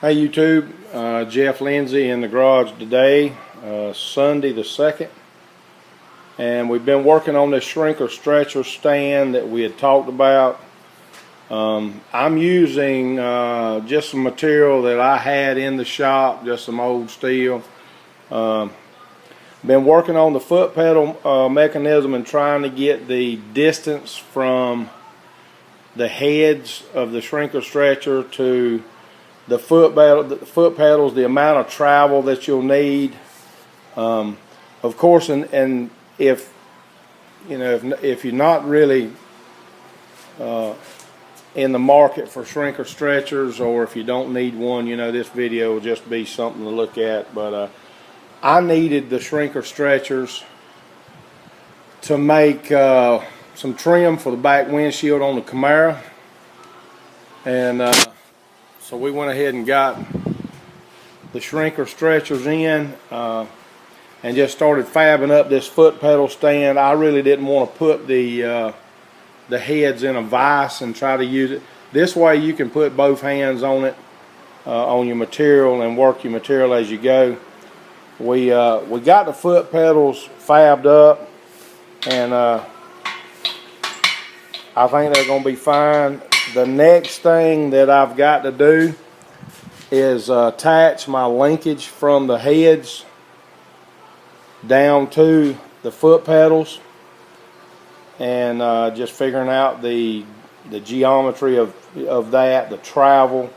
Hey YouTube, Jeff Lindsay in the garage today, Sunday the 2nd, and we've been working on this shrinker stretcher stand that we had talked about. I'm using just some material that I had in the shop, just some old steel. Been working on the foot pedal mechanism and trying to get the distance from the heads of the shrinker stretcher to the foot pedals, the amount of travel that you'll need. Of course, and if you know, if you're not really in the market for shrinker stretchers, or if you don't need one, you know, this video will just be something to look at. But I needed the shrinker stretchers to make some trim for the back windshield on the Camaro, and so we went ahead and got the shrinker stretchers in and just started fabbing up this foot pedal stand. I really didn't want to put the heads in a vise and try to use it. This way you can put both hands on it, on your material, and work your material as you go. We got the foot pedals fabbed up, and I think they're going to be fine. The next thing that I've got to do is attach my linkage from the heads down to the foot pedals, and just figuring out the geometry of that, the travel.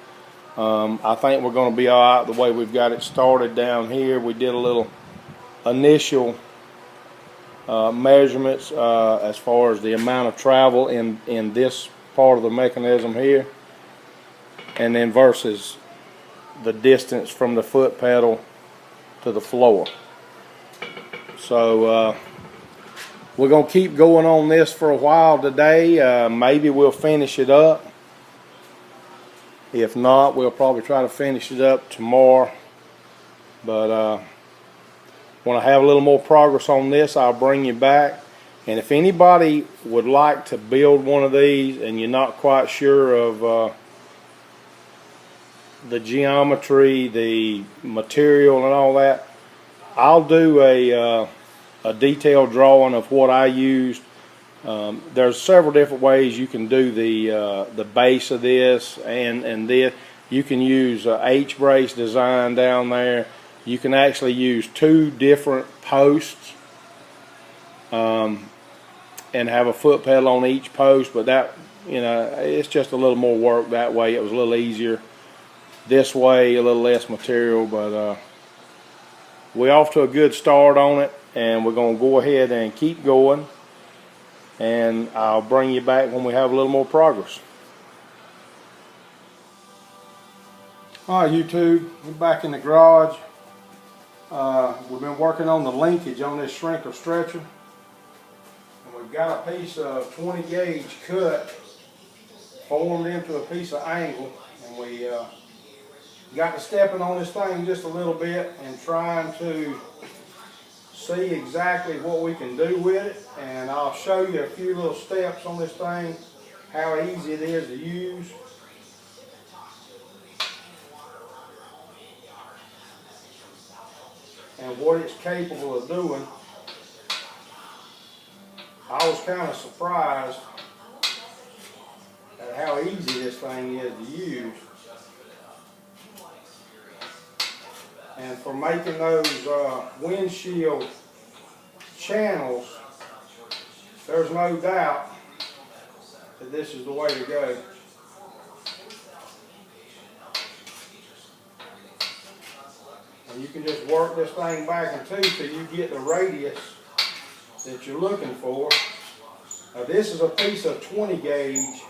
I think we're going to be alright the way we've got it started down here. We did a little initial measurements as far as the amount of travel in this part of the mechanism here, and then versus the distance from the foot pedal to the floor. So we're going to keep going on this for a while today. Maybe we'll finish it up. If not, we'll probably try to finish it up tomorrow. But when I have a little more progress on this, I'll bring you back. And if anybody would like to build one of these and you're not quite sure of the geometry, the material, and all that, I'll do a detailed drawing of what I used. There's several different ways you can do the base of this and this. You can use H-brace design down there. You can actually use two different posts and have a foot pedal on each post, but that, you know, it's just a little more work that way. It was a little easier this way, a little less material, but we're off to a good start on it, and we're going to go ahead and keep going, and I'll bring you back when we have a little more progress. Alright YouTube, we're back in the garage. We've been working on the linkage on this shrinker stretcher. We've got a piece of 20 gauge cut formed into a piece of angle, and we got to stepping on this thing just a little bit and trying to see exactly what we can do with it. And I'll show you a few little steps on this thing, how easy it is to use. And what it's capable of doing. I was kind of surprised at how easy this thing is to use. And for making those windshield channels, there's no doubt that this is the way to go. And you can just work this thing back and two till you get the radius that you're looking for. Now this is a piece of 20 gauge,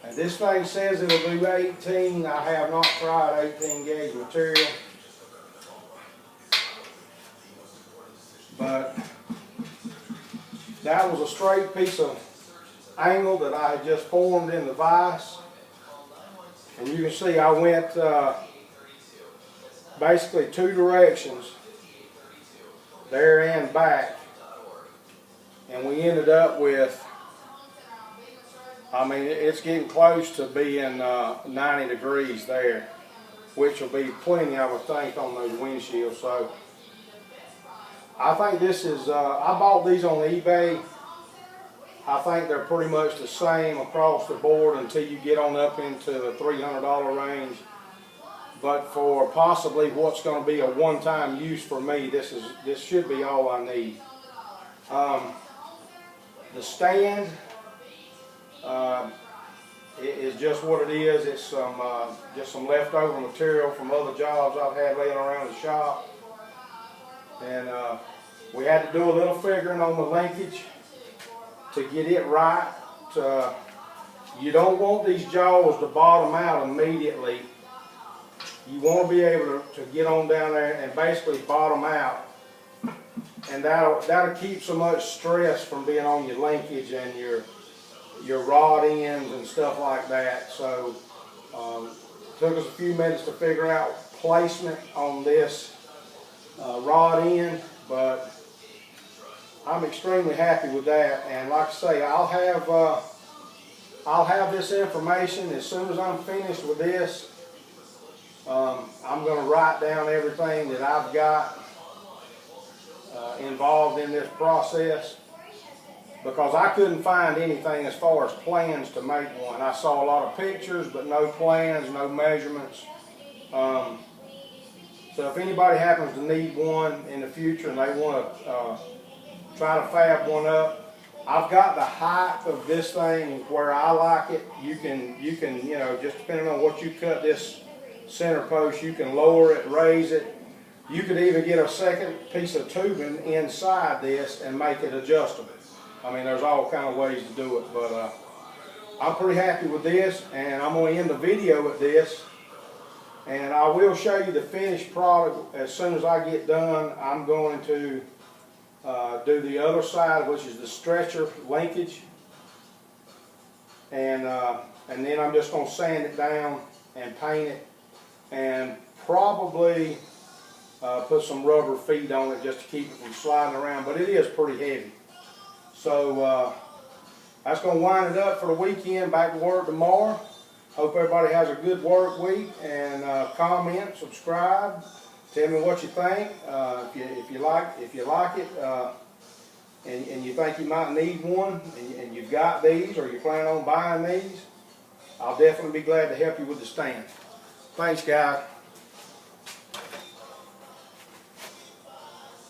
and this thing says it'll do 18. I have not tried 18 gauge material, but that was a straight piece of angle that I had just formed in the vise. And you can see I went basically two directions, there and back, and we ended up with, I mean, it's getting close to being 90 degrees there. which will be plenty, I would think, on those windshields. So I think this is, I bought these on eBay. I think they're pretty much the same across the board until you get on up into the $300 range. But for possibly what's going to be a one-time use for me, this should be all I need. The stand is just what it is. It's just some leftover material from other jobs I've had laying around the shop, and we had to do a little figuring on the linkage to get it right. You don't want these jaws to bottom out immediately. You want to be able to get on down there and basically bottom out, and that'll keep so much stress from being on your linkage and your rod ends and stuff like that. So it took us a few minutes to figure out placement on this rod end, but I'm extremely happy with that. And like I say, I'll have this information as soon as I'm finished with this. I'm going to write down everything that I've got involved in this process, because I couldn't find anything as far as plans to make one. I saw a lot of pictures, but no plans, no measurements. So if anybody happens to need one in the future and they want to try to fab one up, I've got the height of this thing where I like it. You can, you know, just depending on what you cut this center post, you can lower it, raise it. You could even get a second piece of tubing inside this and make it adjustable. I mean, there's all kind of ways to do it, but I'm pretty happy with this, and I'm going to end the video with this, and I will show you the finished product as soon as I get done. I'm going to do the other side, which is the Strecher linkage, and then I'm just going to sand it down and paint it, and probably put some rubber feet on it just to keep it from sliding around, but it is pretty heavy. So that's going to wind it up for the weekend. Back to work tomorrow. Hope everybody has a good work week, and comment, subscribe, tell me what you think. If you like it, and you think you might need one, and you've got these, or you plan on buying these, I'll definitely be glad to help you with the stand. Thanks, guys.